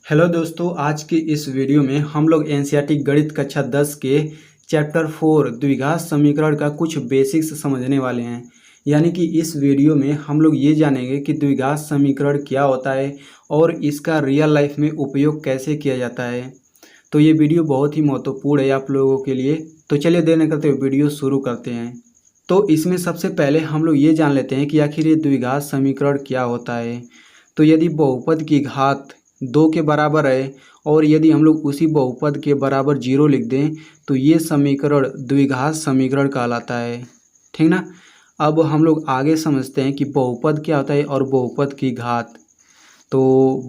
Hello दोस्तों, आज की इस वीडियो में हम लोग एनसीईआरटी गणित कक्षा 10 के चैप्टर 4 द्विघात समीकरण का कुछ बेसिक्स समझने वाले हैं। यानी कि इस वीडियो में हम लोग ये जानेंगे कि द्विघात समीकरण क्या होता है और इसका रियल लाइफ में उपयोग कैसे किया जाता है। तो ये वीडियो बहुत ही महत्वपूर्ण है आप लोगों के लिए। तो चलिए देर न करते हुए वीडियो शुरू करते हैं। तो इसमें सबसे पहले हम लोग ये जान लेते हैं कि आखिर ये द्विघात समीकरण क्या होता है। तो यदि बहुपद की घात 2 के बराबर है और यदि हम लोग उसी बहुपद के बराबर 0 लिख दें तो ये समीकरण द्विघात समीकरण कहलाता है। ठीक ना। अब हम लोग आगे समझते हैं कि बहुपद क्या होता है और बहुपद की घात। तो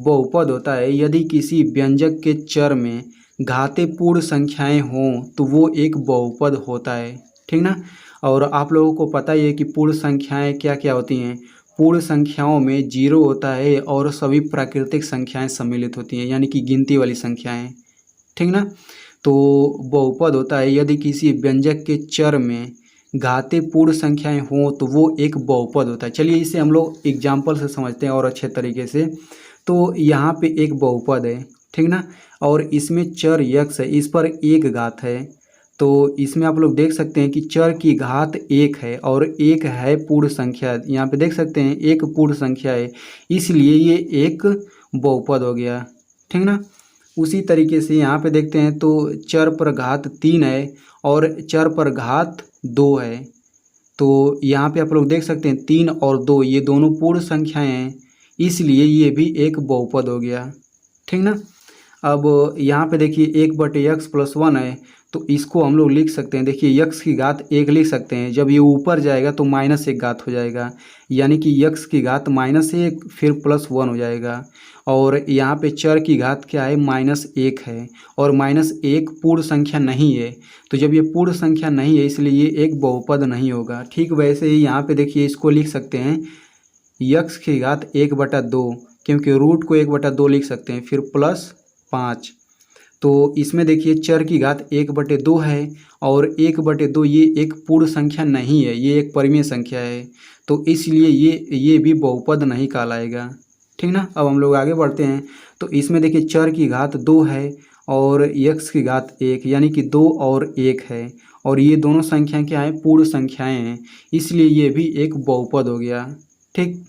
बहुपद होता है यदि किसी व्यंजक के चर में घाते पूर्ण संख्याएं हों तो वो एक बहुपद होता है। ठीक ना। और आप लोगों को पता ही है कि पूर्ण संख्याएं क्या क्या होती हैं। पूर्ण संख्याओं में 0 होता है और सभी प्राकृतिक संख्याएं सम्मिलित होती हैं, यानी कि गिनती वाली संख्याएं। ठीक ना। तो बहुपद होता है यदि किसी व्यंजक के चर में घाते पूर्ण संख्याएं हों तो वो एक बहुपद होता है। चलिए इसे हम लोग एग्जाम्पल से समझते हैं और अच्छे तरीके से। तो यहाँ पे एक बहुपद है, ठीक ना, और इसमें चर यक्स है, इस पर एक घात है। तो इसमें आप लोग देख सकते हैं कि चर की घात एक है और एक है पूर्ण संख्या। यहाँ पे देख सकते हैं एक पूर्ण संख्या है, इसलिए ये एक बहुपद हो गया। ठीक ना। उसी तरीके से यहाँ पे देखते हैं तो चर पर घात 3 है और चर पर घात 2 है। तो यहाँ पे आप लोग देख सकते हैं 3 और 2 ये दोनों पूर्ण संख्याएं हैं, इसलिए ये भी एक बहुपद हो गया। ठीक ना। अब यहाँ पे देखिए 1/x+1 है, तो इसको हम लोग लिख सकते हैं। देखिए यक्स की घात 1 लिख सकते हैं, जब ये ऊपर जाएगा तो -1 घात हो जाएगा, यानी कि यक्स की घात -1 फिर +1 हो जाएगा। और यहाँ पे चर की घात क्या है, -1 है और -1 पूर्ण संख्या नहीं है। तो जब ये पूर्ण संख्या नहीं है इसलिए ये एक बहुपद नहीं होगा। ठीक वैसे ही यहाँ पे देखिए इसको लिख सकते हैं यक्स की घात 1/2, क्योंकि रूट को 1/2 लिख सकते हैं, फिर +5। तो इसमें देखिए चर की घात 1/2 है और 1/2 ये एक पूर्ण संख्या नहीं है, ये एक परिमेय संख्या है। तो इसलिए ये भी बहुपद नहीं कहलाएगा। ठीक ना। अब हम लोग आगे बढ़ते हैं। तो इसमें देखिए चर की घात 2 है और यक्स की घात 1, यानी कि 2 और 1 है, और ये दोनों संख्याएं क्या हैं, पूर्ण संख्याएं हैं, इसलिए ये भी एक बहुपद हो गया। ठीक।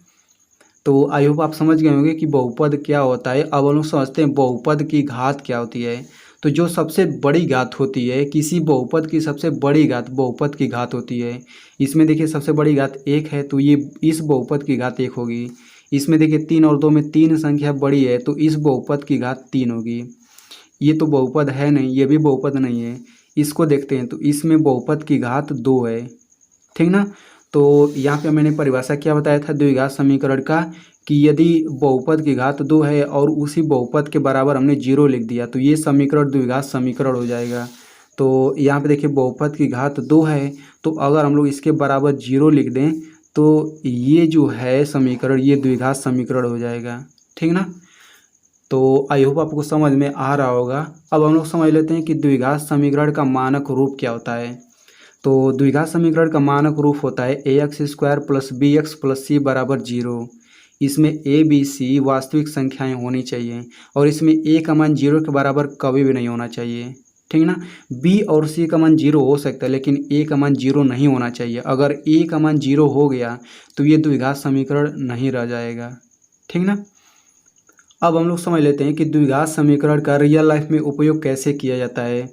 तो आई होप आप समझ गए होंगे कि बहुपद क्या होता है। अब हम लोग समझते हैं बहुपद की घात क्या होती है। तो जो सबसे बड़ी घात होती है, किसी बहुपद की सबसे बड़ी घात बहुपद की घात होती है। इसमें देखिए सबसे बड़ी घात 1 है, तो ये इस बहुपद की घात 1 होगी। इसमें देखिए 3 और 2 में 3 संख्या बड़ी है, तो इस बहुपद की घात 3 होगी। ये तो बहुपद है नहीं, ये भी बहुपद नहीं है। इसको देखते हैं तो इसमें बहुपद की घात 2 है। ठीक ना। तो यहाँ पे मैंने परिभाषा क्या बताया था द्विघात समीकरण का, कि यदि बहुपद की घात 2 है और उसी बहुपद के बराबर हमने 0 लिख दिया तो ये समीकरण द्विघात समीकरण हो जाएगा। तो यहाँ पे देखिए बहुपद की घात 2 है, तो अगर हम लोग इसके बराबर 0 लिख दें तो ये जो है समीकरण ये द्विघात समीकरण हो जाएगा। ठीक ना। तो आई होप आपको समझ में आ रहा होगा। अब हम लोग समझ लेते हैं कि द्विघात समीकरण का मानक रूप क्या होता है। तो द्विघात समीकरण का मानक रूप होता है ax² + bx + c = 0। इसमें a b c वास्तविक संख्याएं होनी चाहिए और इसमें a का मान 0 के बराबर कभी भी नहीं होना चाहिए। ठीक ना। b और c का मान 0 हो सकता है लेकिन a का मान 0 नहीं होना चाहिए। अगर a का मान 0 हो गया तो ये द्विघात समीकरण नहीं रह जाएगा। ठीक ना। अब हम लोग समझ लेते हैं कि द्विघात समीकरण का रियल लाइफ में उपयोग कैसे किया जाता है।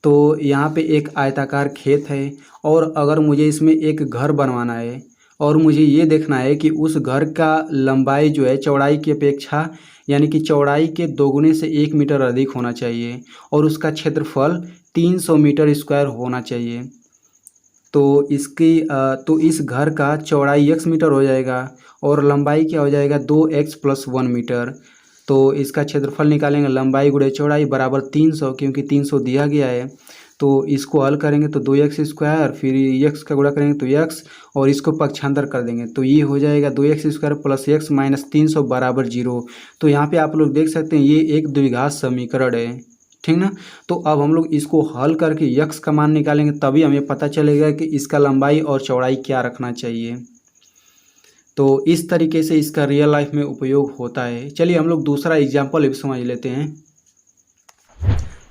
तो यहाँ पे एक आयताकार खेत है और अगर मुझे इसमें एक घर बनवाना है और मुझे ये देखना है कि उस घर का लंबाई जो है चौड़ाई की अपेक्षा, यानी कि चौड़ाई के दोगुने से 1 मीटर अधिक होना चाहिए और उसका क्षेत्रफल 300 मीटर स्क्वायर होना चाहिए। तो इस घर का चौड़ाई x मीटर हो जाएगा और लंबाई क्या हो जाएगा 2x + 1 मीटर। तो इसका क्षेत्रफल निकालेंगे, लंबाई गुणे चौड़ाई बराबर 300, क्योंकि 300 दिया गया है। तो इसको हल करेंगे तो 2x², फिर x का गुणा करेंगे तो x, और इसको पक्षांतर कर देंगे तो ये हो जाएगा 2x² + x - 300 = 0। तो यहाँ पे आप लोग देख सकते हैं ये एक द्विघात समीकरण है। ठीक ना। तो अब हम लोग इसको हल करके यक्स का मान निकालेंगे, तभी हमें पता चलेगा कि इसका लंबाई और चौड़ाई क्या रखना चाहिए। तो इस तरीके से इसका रियल लाइफ में उपयोग होता है। चलिए हम लोग दूसरा एग्जाम्पल भी समझ लेते हैं।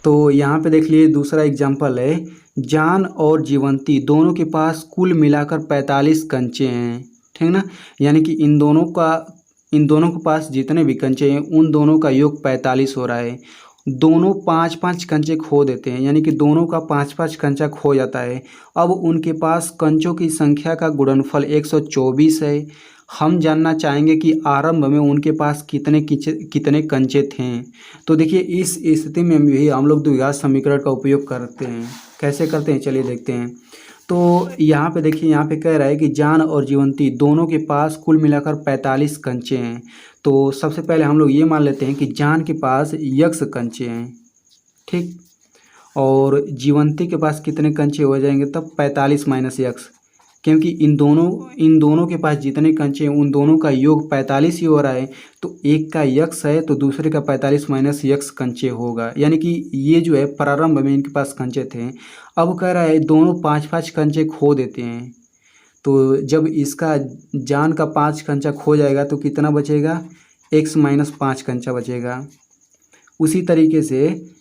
तो यहाँ पे देख लीजिए दूसरा एग्जाम्पल है, जान और जीवंती दोनों के पास कुल मिलाकर 45 कंचे हैं, ठीक ना। यानी कि इन दोनों के पास जितने भी कंचे हैं उन दोनों का योग 45 हो रहा है। दोनों 5-5 कंचे खो देते हैं, यानी कि दोनों का 5-5 कंचा खो जाता है। अब उनके पास कंचों की संख्या का गुणनफल 124 है। हम जानना चाहेंगे कि आरंभ में उनके पास कितने कंचे थे। तो देखिए इस स्थिति में भी हम लोग द्विघात समीकरण का उपयोग करते हैं। कैसे करते हैं चलिए देखते हैं। तो यहाँ पे देखिए, यहाँ पे कह रहा है कि जान और जीवंती दोनों के पास कुल मिलाकर 45 कंचे हैं। तो सबसे पहले हम लोग ये मान लेते हैं कि जान के पास यक्स कंचे हैं, ठीक। और जीवंती के पास कितने कंचे हो जाएंगे तब 45 माइनस यक्स, क्योंकि इन दोनों के पास जितने कंचे हैं उन दोनों का योग 45 ही हो रहा है। तो एक का यक्स है तो दूसरे का 45 माइनस यक्स कंचे होगा, यानी कि ये जो है प्रारंभ में इनके पास कंचे थे। अब कह रहा है दोनों 5-5 कंचे खो देते हैं। तो जब इसका जान का 5 कंचा खो जाएगा तो कितना बचेगा, x माइनस 5 कंचा बचेगा। उसी तरीके से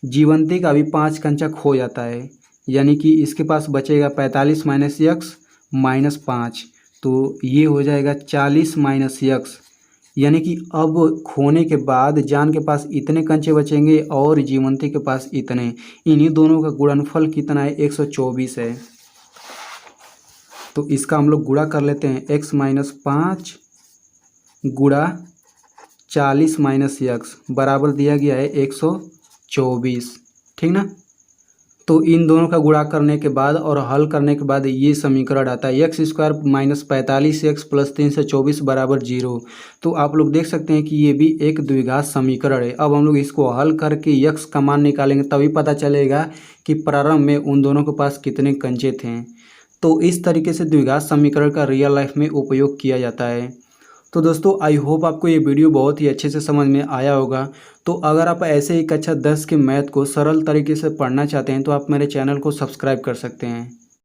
जीवंती का भी 5 कंचा खो जाता है, यानी कि इसके पास बचेगा 45 माइनस यक्स माइनस 5, तो ये हो जाएगा 40 माइनस यक्स। यानी कि अब खोने के बाद जान के पास इतने कंचे बचेंगे और जीवंती के पास इतने। इन्हीं दोनों का गुणनफल कितना है, 124 है। तो इसका हम लोग गुणा कर लेते हैं, x माइनस 5 गुणा 40 माइनस यक्स बराबर दिया गया है 124, ठीक ना। तो इन दोनों का गुणा करने के बाद और हल करने के बाद ये समीकरण आता है, x square minus 45 x plus 324 बराबर 0। तो आप लोग देख सकते हैं कि ये भी एक द्विघात समीकरण है। अब हम लोग इसको हल करके यक्स का मान निकालेंगे तभी पता चलेगा कि प्रारंभ में उन दोनों के पास कितने कंचे थे। तो इस तरीके से द्विघात समीकरण का रियल लाइफ में उपयोग किया जाता है। तो दोस्तों आई होप आपको ये वीडियो बहुत ही अच्छे से समझ में आया होगा। तो अगर आप ऐसे ही कक्षा 10 के मैथ को सरल तरीके से पढ़ना चाहते हैं तो आप मेरे चैनल को सब्सक्राइब कर सकते हैं।